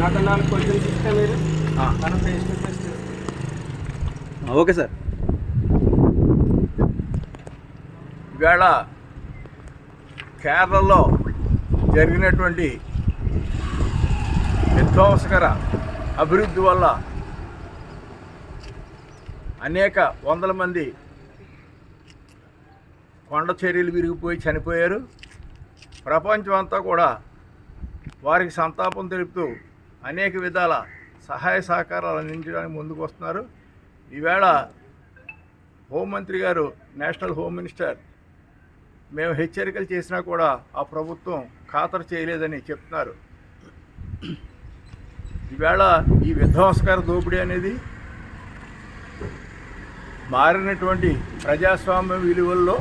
నాకు 4 క్వశ్చన్స్ ఇస్తే మీరు మనం face to face okay sir. ఇవాళ కేరళలో జరిగినటువంటి విధ్వంసకర అభివృద్ధి వల్ల అనేక వందల మంది కొండ చర్యలు విరిగిపోయి చనిపోయారు. ప్రపంచం అంతా కూడా వారికి సంతాపం తెలుపుతూ అనేక విధాల సహాయ సహకారాలు అందించడానికి ముందుకు వస్తున్నారు. ఈవేళ హోంమంత్రి గారు, నేషనల్ హోమ్ మినిస్టర్, మేము హెచ్చరికలు చేసినా కూడా ఆ ప్రభుత్వం ఖాతరు చేయలేదని చెప్తున్నారు. ఈవేళ ఈ విధ్వంసకర దోపిడీ అనేది మారినటువంటి ప్రజాస్వామ్య విలువల్లో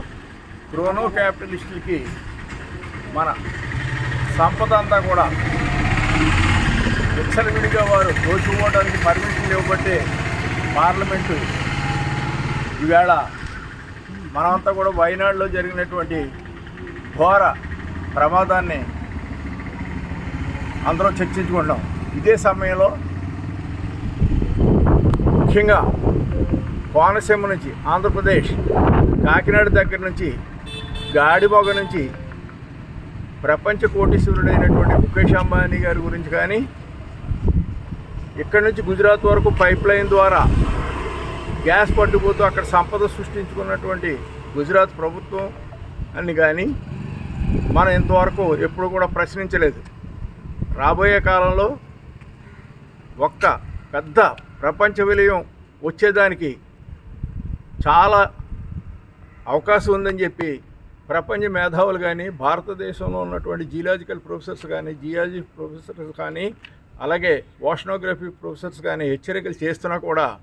క్రోనో క్యాపిటలిస్టులకి మన సంపద అంతా కూడా విచ్చలవిడిగా వారు దోచుకోవడానికి పర్మిషన్ ఇవ్వబట్టే పార్లమెంటు ఈవేళ మనమంతా కూడా వైనాడులో జరిగినటువంటి ఘోర ప్రమాదాన్ని అందరూ చర్చించుకుంటాం. ఇదే సమయంలో ముఖ్యంగా కోనసీమ నుంచి ఆంధ్రప్రదేశ్ కాకినాడ దగ్గర నుంచి గాడిమొగ నుంచి ప్రపంచ కోటీశ్వరుడైనటువంటి ముఖేష్ అంబానీ గారి గురించి కానీ, ఇక్కడి నుంచి గుజరాత్ వరకు పైప్ లైన్ ద్వారా గ్యాస్ పట్టుకుపోతూ అక్కడ సంపద సృష్టించుకున్నటువంటి గుజరాత్ ప్రభుత్వం అని కానీ మనం ఇంతవరకు ఎప్పుడు కూడా ప్రశ్నించలేదు. రాబోయే కాలంలో ఒక్క పెద్ద ప్రపంచ విలయం వచ్చేదానికి చాలా అవకాశం ఉందని చెప్పి ప్రపంచ మేధావులు కానీ, భారతదేశంలో ఉన్నటువంటి జియాలజికల్ ప్రొఫెసర్స్ కానీ, జియాలజీ ప్రొఫెసర్స్ కానీ, అలాగే ఓషనోగ్రఫీ ప్రొఫెసర్స్ కానీ హెచ్చరికలు చేస్తున్నా కూడా